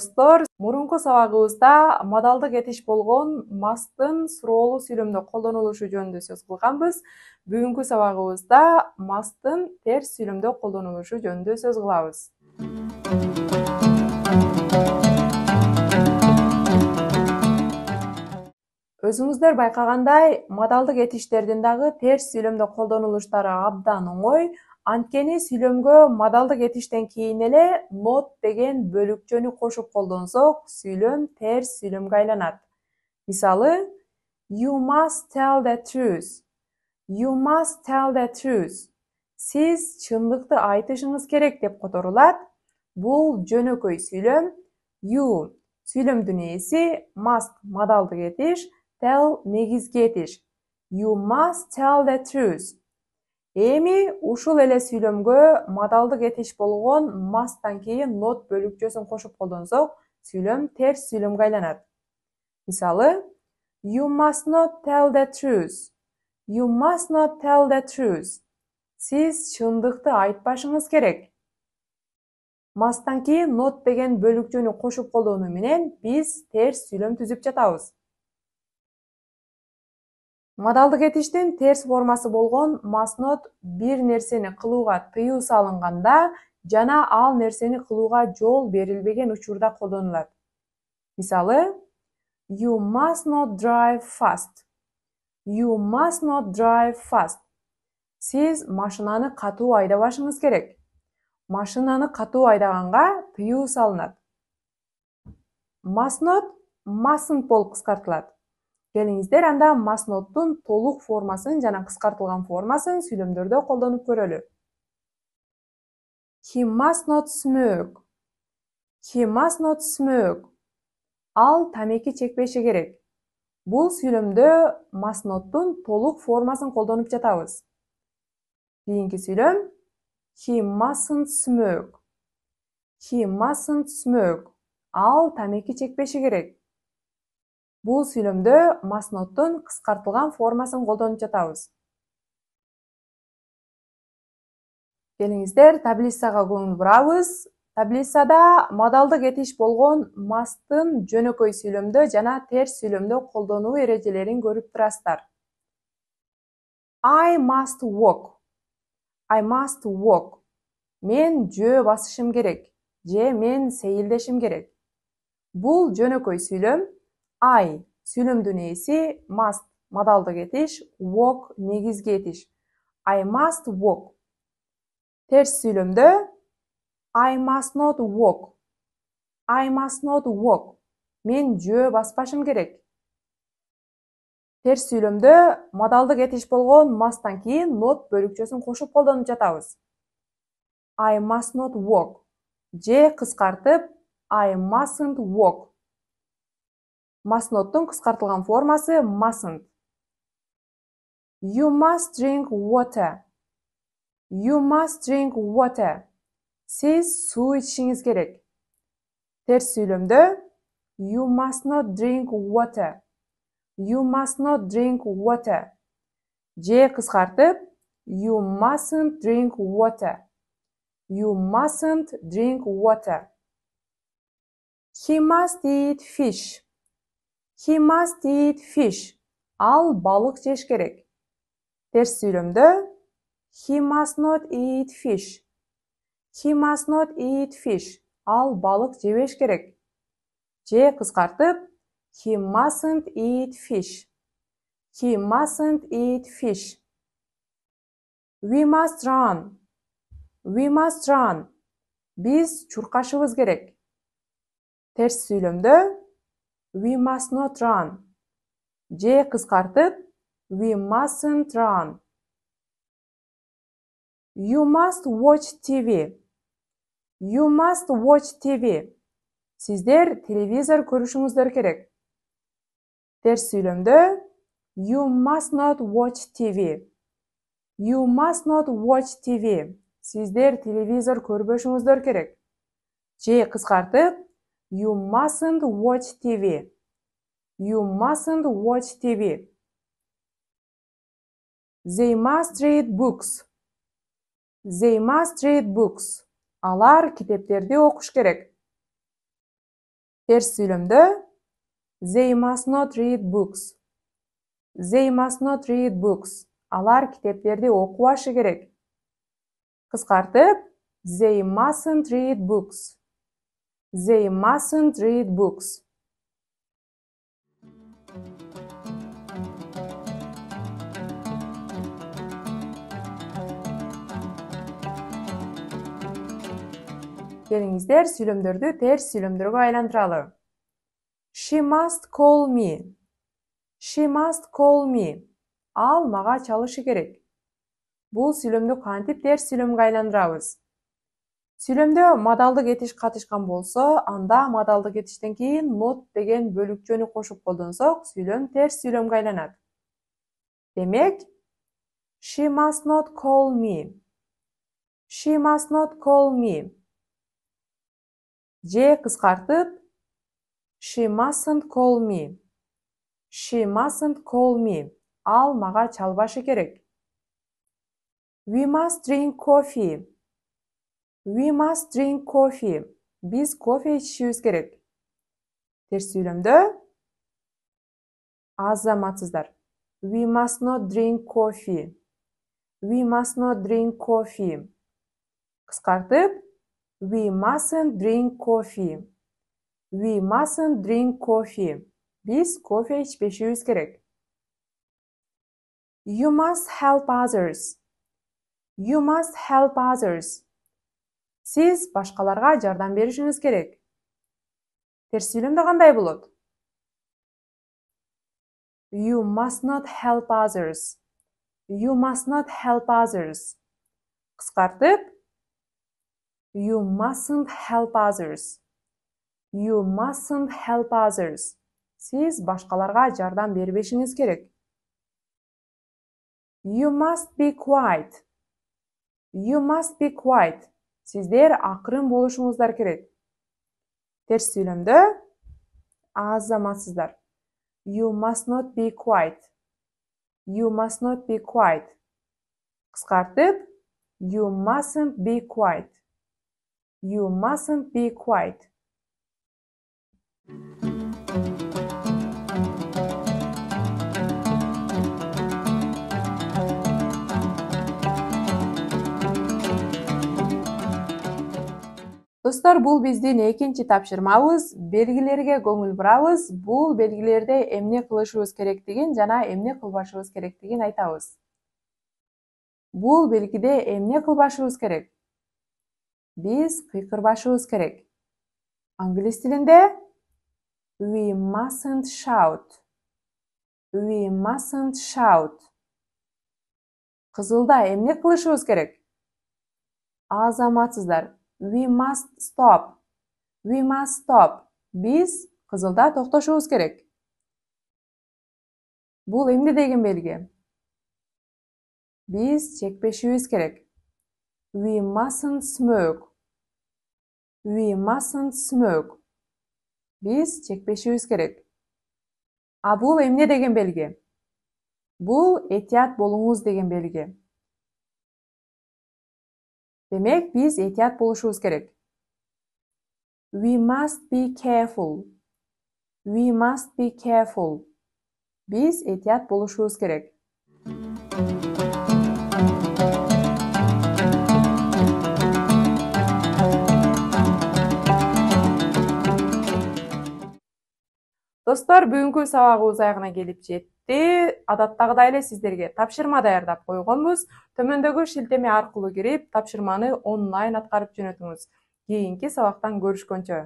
достор, мурунку сабагыбызда модалдык этиш болгон must'тын суроолуу сүйлөмдө колдонулушу жөнүндө сөз кылганбыз. Бүгүнкү сабагыбызда must'тын терс сүйлөмдө колдонулушу жөнүндө сөз кылабыз. Өзүңүздөр байкагандай, модалдык этиштердин дагы терс сүйлөмдө колдонулуштары абдан оңой. Анткени сүйлөмгө модалдык этиштен кийин эле not деген бөлүкчөнү кошуп колдонсок, сүйлөм терс сүйлөмгө айланат. Мисалы, you must tell the truth. You must tell the truth. Сиз чындыкты айтышыңыз керек деп которулат. Бул жөнөкөй сүйлөм. You сүйлөмдүн ээси, must модалдык этиш, tell негизги этиш. You must tell the truth. Эми ушул эле сүйлөмгө модалдык этиш болгон must'тан кийин not бөлүкчөсүн кошуп колдонсок, сүйлөм терс сүйлөмгө айланат. Мисалы, you must not tell the truth. You must not tell the truth. Сиз чындыкты айтпашыңыз керек. Must'тан кийин not деген бөлүкчөнү кошуп колдонуу менен биз терс сүйлөм түзүп жатабыз. Модалдык этиштин терс формасы болгон must not бир нерсени кылууга тыюу салынганда жана ал нерсени кылууга жол берилбеген учурда колдонулат. Мисалы, you must not drive fast. You must not drive fast. Сиз машинаны катуу айдабашыңыз керек. Машинаны катуу айдаганга тыюу салынат. Must not mustn't болуп кыскартылат. Келиңиздер анда must not'тун толук формасын жана кыскартылган формасын сүйлөмдөрдө колдонуп көрөлү. He must not smoke. He must not smoke. Ал тамеки чекпеши керек. Бул сүйлөмдө must not'тун толук формасын колдонуп жатабыз. Кийинки сүйлөм he mustn't smoke. He mustn't smoke. Ал тамеки чекпеши керек. Бул сүйлөмдө must not'тун кыскартылган формасын колдонуп жатабыз. Келиңиздер таблицага көңүл бурабыз. Таблицада модалдык этиш болгон must'тын жөнөкөй сүйлөмдө жана терс сүйлөмдө колдонуу эрежелерин көрүп турасыздар. I must walk. I must walk. Мен жөө басышым керек. Же мен сейилдешим керек. Бул жөнөкөй сүйлөм. I сүйлөмдүн ээси, must модалдык этиш, walk негизги этиш. I must walk. Терс сүйлөмдө I must not walk. I must not walk. Мен жөө баспашым керек. Терс сүйлөмдө модалдык этиш болгон must'тан кийин not бөлүкчөсүн кошуп колдонуп жатабыз. I must not walk. Же кыскартып I mustn't walk. Must not'тун кыскартылган формасы mustn't. You must drink water. You must drink water. Сиз суу ичишиңиз керек. Терс сүйлөмдө you must not drink water. You must not drink water. Же кыскартып you mustn't drink water. You mustn't drink water. He must eat fish. He must eat fish. Ал балык жеш керек. Терс сүйлөмдө he must not eat fish. He must not eat fish. Ал балык жебеш керек. Же кыскартып he mustn't eat fish. He mustn't eat fish. We must run. We must run. Биз чуркашыбыз керек. Терс сүйлөмдө we must not run. Же кыскартып we mustn't run. You must watch TV. You must watch TV. Сиздер телевизор көрүшүңүздөр керек. Терс сүйлөмдө you must not watch TV. You must not watch TV. Сиздер телевизор көрбөшүңүздөр керек. Же кыскартып you mustn't watch TV. You mustn't watch TV. They must read books. They must read books. Алар китептерди окуш керек. Терс сүйлөмдө they must not read books. They must not read books. Алар китептерди окубашы керек. Кыскартып, they mustn't read books. They mustn't read books. Келиңиздер сүйлөмдөрдү терс сүйлөмдөргө айландыралы. She must call me. She must call me. Ал мага чалышы керек. Бул сүйлөмдү кантип терс сүйлөмгө айландырабыз? Сүйлөмдө модалдык этиш катышкан болсо, анда модалдык этиштен кийин not деген бөлүкчөнү кошуп колдонсок, сүйлөм терс сүйлөмгө айланат. Демек, she must not call me. She must not call me. Же кыскартып, she mustn't call me. She mustn't call me. Ал мага чалбашы керек. We must drink coffee. We must drink coffee. Биз кофе ичишибиз керек. Терс сүйлөмдө азаматсыздар. We must not drink coffee. We must not drink coffee. Кыскартып, we mustn't drink coffee. We mustn't drink coffee. Биз кофе ичпешибиз керек. You must help others. You must help others. Сиз башкаларга жардам беришиңиз керек. Терс сүйлөмдө кандай болот? You must not help others. You must not help others. Кыскартып, you mustn't help others. You mustn't help others. Сиз башкаларга жардам бербешиңиз керек. You must be quiet. You must be quiet. Сиздер акырын болушуңуздар керек. Терс сүйлөмдө азаматсыздар. You must not be quiet. You must not be quiet. Кыскартып, you mustn't be quiet. You mustn't be quiet. Достор, бул биздин экинчи тапшырмабыз. Белгилерге көңүл бурабыз. Бул белгилерде эмне кылышыбыз керектигин жана эмне кылбашыбыз керектигин айтабыз. Бул белгиде эмне кылбашыбыз керек? Биз кыйкырбашыбыз керек. Англис тилинде we mustn't shout. We mustn't shout. Кызылда эмне кылышыбыз керек? Азаматсыздар. We must stop. We must stop. Биз кызылда токтошубуз керек. Бул эмне деген белги? Биз чекпешибиз керек. We mustn't smoke. We mustn't smoke. Биз чекпешибиз керек. А бул эмне деген белги? Бул этият болуңуз деген белги. Демек, биз этият болушубуз керек. We must be careful. We must be careful. Биз этият болушубуз керек. Достор, бүгүнкү сабагыбыз аягына келип жетти. Адаттагыдай эле сиздерге тапшырма даярдап койгонбуз. Төмөндөгү шилтеме аркылуу кирип, тапшырманы онлайн аткарып жөнөтүңүз. Кийинки сабактан көрүшкөнчө.